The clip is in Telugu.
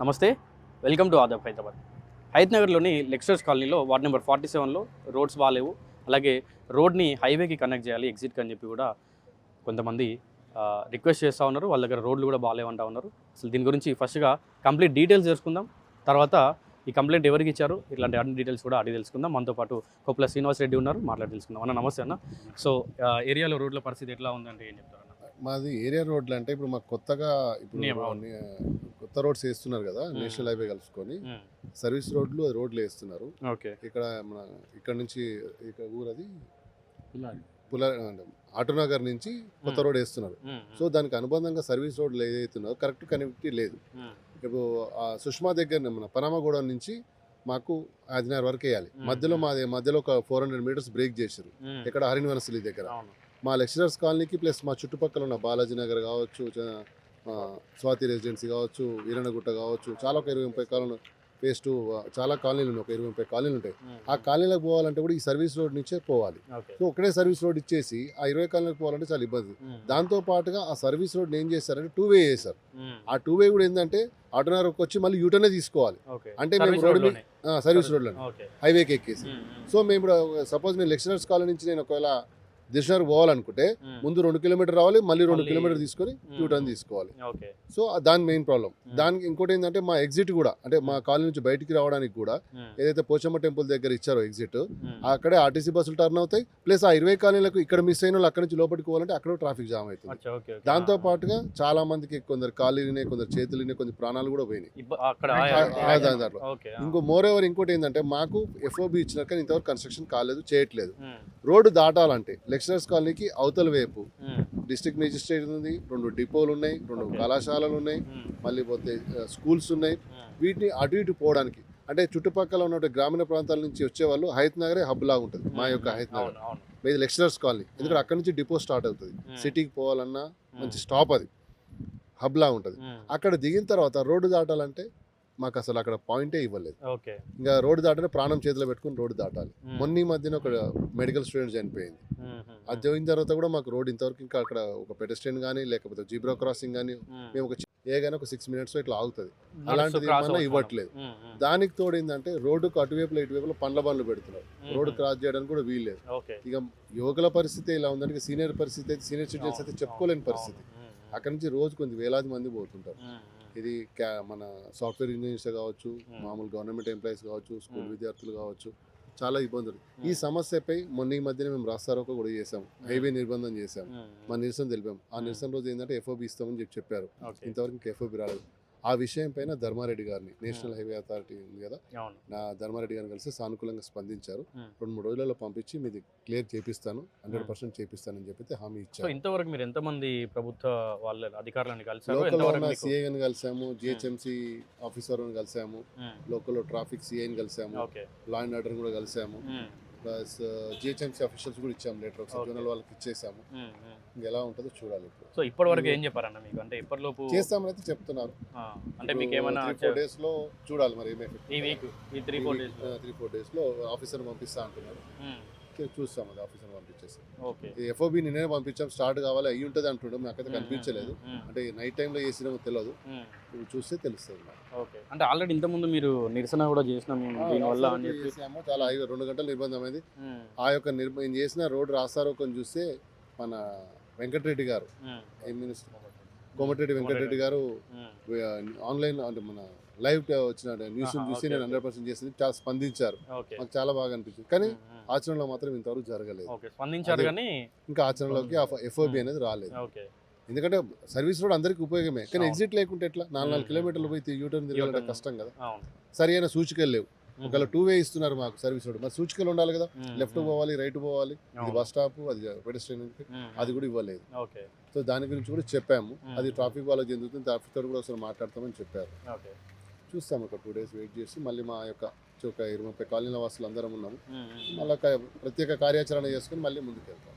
నమస్తే, వెల్కమ్ టు ఆదాబ్ హైదరాబాద్. హైత్ నగర్లోని లెక్చరర్స్ కాలనీలో వార్డ్ నెంబర్ 47లో రోడ్స్ బాగాలేవు. అలాగే రోడ్ని హైవేకి కనెక్ట్ చేయాలి ఎగ్జిట్కి అని చెప్పి కూడా కొంతమంది రిక్వెస్ట్ చేస్తూ ఉన్నారు. వాళ్ళ దగ్గర రోడ్లు కూడా బాగాలేవంటా ఉన్నారు. అసలు దీని గురించి ఫస్ట్గా కంప్లీట్ డీటెయిల్స్ తెలుసుకుందాం. తర్వాత ఈ కంప్లైంట్ ఎవరికి ఇచ్చారు, ఇట్లాంటి అన్ని డీటెయిల్స్ కూడా అడిగి తెలుసుకుందాం. మనతో పాటు కొప్పుల శ్రీనివాస్ రెడ్డి ఉన్నారు, మాట్లాడి తెలుసుకుందాం. అన్న నమస్తే అన్న. సో ఏరియాలో రోడ్ల పరిస్థితి ఎట్లా ఉందంటే ఏం చెప్తారు అన్న? మాది ఏరియా రోడ్లు అంటే ఇప్పుడు మాకు కొత్తగా కొత్త రోడ్స్ వేస్తున్నారు కదా, నేషనల్ హైవే కలుసుకొని సర్వీస్ రోడ్లు వేస్తున్నారు. ఓకే, ఇక్కడ నుంచి ఊరది ఆటోనగర్ నుంచి కొత్త రోడ్ వేస్తున్నారు. సో దానికి అనుబంధంగా సర్వీస్ రోడ్లు ఏదైతున్నారో కరెక్ట్ కనెక్టివిటీ లేదు. ఇప్పుడు సుష్మా దగ్గర మన పనామగూడ నుంచి మాకు ఆదినార్ వరకు వేయాలి. మధ్యలో ఒక 400 మీటర్స్ బ్రేక్ చేశారు ఇక్కడ హరినివనసలి దగ్గర. మా లెక్చరర్స్ కాలనీకి ప్లస్ మా చుట్టుపక్కల ఉన్న బాలాజీ నగర్ కావచ్చు, స్వాతి రెసిడెన్సీ కావచ్చు, ఈరణగుట్ట కావచ్చు, చాలా ఒక 20-30 కాలనీ ఫేస్ 2 చాలా కాలనీలు ఉన్నాయి, ఒక 20-30 కాలనీలు ఉంటాయి. ఆ కాలనీలకు పోవాలంటే కూడా ఈ సర్వీస్ రోడ్ నుంచే పోవాలి. సో ఒకటే సర్వీస్ రోడ్ ఇచ్చేసి ఆ 20 కాలనీలకు పోవాలంటే చాలా ఇబ్బంది. దాంతో పాటుగా ఆ సర్వీస్ రోడ్ ఏం చేశారంటే 2 వే చేశారు. ఆ 2 వే కూడా ఏంటంటే ఆటోనగర్కి వచ్చి మళ్ళీ యూటర్నే తీసుకోవాలి. అంటే మేము రోడ్ సర్వీస్ రోడ్లో హైవేకి ఎక్కేసి. సో మేము సపోజ్ నేను లెక్చరర్స్ కాలనీ నుంచి నేను ఒకవేళ దిశనగర్ పోవాలనుకుంటే ముందు 2 కిలోమీటర్ రావాలి, మళ్ళీ 2 కిలోమీటర్ తీసుకొని యూటర్న్ తీసుకోవాలి. సో దాని మెయిన్ ప్రాబ్లం. దానికి ఇంకోటి ఏంటంటే మా ఎగ్జిట్ కూడా అంటే మా కాలనీ నుంచి బయటికి రావడానికి కూడా ఏదైతే పోచమ్మ టెంపుల్ దగ్గర ఇచ్చారో ఎగ్జిట్, అక్కడే ఆర్టీసీ బస్సులు టర్న్ అవుతాయి. ప్లస్ ఆ 20 కాలనీలకు ఇక్కడ మిస్ అయిన వాళ్ళు అక్కడ నుంచి లోపలికి పోవాలంటే అక్కడ ట్రాఫిక్ జామ్ అవుతుంది. దాంతో పాటుగా చాలా మందికి కొందరు కాళ్ళినాయి, కొందరు చేతులు, కొందరు ప్రాణాలు కూడా పోయినాయి దాంట్లో. ఇంకో మోర్ ఓవర్ ఇంకోటి ఏంటంటే మాకు ఎఫ్ఓబి ఇచ్చినాక ఇంతవరకు కన్స్ట్రక్షన్ కాలేదు, చేయట్లేదు. రోడ్డు దాటాలంటే లెక్చరర్స్ కాలనీకి అవతల వైపు డిస్ట్రిక్ట్ మెజిస్ట్రేట్ ఉంది, 2 డిపోలు ఉన్నాయి, 2 కళాశాలలు ఉన్నాయి, మళ్ళీ పోతే స్కూల్స్ ఉన్నాయి. వీటిని అటు ఇటు పోవడానికి అంటే చుట్టుపక్కల ఉన్న గ్రామీణ ప్రాంతాల నుంచి వచ్చేవాళ్ళు హైత్ నగరే హబ్ లాగా ఉంటుంది. మా యొక్క హైత్ నగర్ ఇది లెక్చరర్స్ కాలనీ, ఎందుకంటే అక్కడ నుంచి డిపో స్టార్ట్ అవుతుంది. సిటీకి పోవాలన్నా మంచి స్టాప్, అది హబ్ లాగా ఉంటుంది. అక్కడ దిగిన తర్వాత రోడ్డు దాటాలంటే మాకు అసలు అక్కడ పాయింటే ఇవ్వలేదు. ఇంకా రోడ్డు దాటనే ప్రాణం చేతిలో పెట్టుకుని రోడ్డు దాటాలి. మొన్న ఈ మధ్యన ఒక మెడికల్ స్టూడెంట్ చనిపోయింది. అది జరిగిన తర్వాత కూడా మాకు రోడ్ ఇంతవరకు ఇంకా అక్కడ ఒక పెడెస్ట్రియన్ కానీ లేకపోతే జీబ్రా క్రాసింగ్ కానీ మేము ఏదైనా ఒక 6 minutes ఇట్లా ఆగుతుంది, అలాంటిది ఏమన్నా ఇవ్వట్లేదు. దానికి తోడు ఏంటంటే రోడ్డుకు అటువైపులో ఇటువైపులో పండ్ల బండ్లు పెడుతున్నారు, రోడ్డు క్రాస్ చేయడానికి కూడా వీల్లేదు. ఇక యువకుల పరిస్థితి ఇలా ఉందంటే సీనియర్ సిటిజన్స్ అయితే చెప్పుకోలేని పరిస్థితి. అక్కడ నుంచి రోజు కొన్ని వేలాది మంది పోతుంటారు. ఇది మన సాఫ్ట్వేర్ ఇంజనీర్స్ కావచ్చు, మామూలు గవర్నమెంట్ ఎంప్లాయీస్ కావచ్చు, స్కూల్ విద్యార్థులు కావచ్చు, చాలా ఇబ్బందులు. ఈ సమస్యపై మొన్న ఈ మధ్యన మేము రాస్తారోకో కూడా చేసాము, హైవే నిర్బంధం చేసాము, మా నిరసన తెలిపాము. ఆ నిరసన రోజు ఏంటంటే ఎఫ్ఓబి ఇస్తామని చెప్పారు. ఇంతవరకు ఇంకా ఎఫ్ఓబి రాలేదు. ఆ విషయం పైన ధర్మారెడ్డి గారిని, నేషనల్ హైవే అథారిటీ ఉంది కదా, నా ధర్మారెడ్డి గారిని కలిసి సానుకూలంగా స్పందించారు. 2-3 రోజులలో పంపించి మీది క్లియర్ చేపిస్తాను, 100% చేపిస్తానని చెప్పి హామీ ఇచ్చారు. ఇంతవరకు మీరు ఎంతమంది ప్రభుత్వ వాళ్ళ అధికారులను కలిసారు? లోకల్ సిఐని కలిసాము, జిహెచ్ఎంసీ ఆఫీసర్ని కలిసాము, లోకల్ ట్రాఫిక్ సిఐని కలిసాము, లా అండ్ ఆర్డర్ కూడా కలిసాము, ప్లస్ జిహెచ్ఎంసీ ఆఫీషియల్స్ కూడా ఇచ్చాము లెటర్, జోనల్ వాళ్ళకి ఇచ్చేసాము. ఎలా ఉంటుందో చూడాలి. ఇప్పుడు సో ఇప్పటి వరకు ఏం చెప్పారన్న మీకు? అంటే ఇప్పటిలోపు చేస్తామని అయితే చెప్తున్నారు. అంటే మీకు ఏమైనా 3-4 days లో చూడాలి మరి ఈ వీక్, ఈ 3-4 days లో ఆఫీసర్ పంపిస్తా అంటున్నారు. చూస్తాం, అది ఆఫీసర్ పంపించేసి. ఎఫ్ఓబి నిన్నే పంపించాం, స్టార్ట్ కావాలి అయ్యి ఉంటుంది అంటుండే, మాకైతే కనిపించలేదు. అంటే నైట్ టైంలో చేసినామో తెలియదు, చూస్తే తెలుస్తుంది. అంటే ఆల్రెడీ ఇంతకుముందు మీరు నిరసన కూడా చేసినాము దీనివల్ల అని చెప్పి చాలా 2 గంటల నిర్బంధం అయింది. ఆ యొక్క చేసిన రోడ్డు రాస్తారోకని చూస్తే మన వెంకటరెడ్డి గారు, మినిస్టర్ కోమటిరెడ్డి వెంకటరెడ్డి గారు ఆన్లైన్ అంటే మన లైవ్ వచ్చిన న్యూస్ చూసి నేను 100% చేసింది, చాలా స్పందించారు. మాకు చాలా బాగా అనిపించింది. కానీ ఆచరణలో మాత్రం ఇంతవరకు జరగలేదు. ఇంకా ఆచరణలోకి ఎఫ్ఓబి అనేది రాలేదు. ఎందుకంటే సర్వీస్ రోడ్ అందరికీ ఉపయోగమే, కానీ ఎగ్జిట్ లేకుంటే ఎట్లా? 4 కిలోమీటర్లు పోయి యూటర్న్ తిరగాలంటే కష్టం కదా. సరైన సూచికలు లేవు. ఒకవేళ 2 వే ఇస్తున్నారు మాకు సర్వీస్ రోడ్, మరి సూచికలు ఉండాలి కదా. లెఫ్ట్ పోవాలి, రైట్ పోవాలి, ఇది బస్ స్టాప్, అది పెడెస్ట్రియన్, అది కూడా ఇవ్వలేదు. సో దాని గురించి కూడా చెప్పాము. అది ట్రాఫిక్ వాళ్ళకి చెందుతుంది, ట్రాఫిక్ తోటి కూడా ఒకసారి మాట్లాడతామని చెప్పారు. చూస్తాము, ఒక 2 days వెయిట్ చేసి మళ్ళీ మా యొక్క 20-30 కాలనీల వాసులు అందరం ఉన్నాము, మళ్ళీ ప్రత్యేక కార్యాచరణ చేసుకుని మళ్ళీ ముందుకు వెళ్తాం.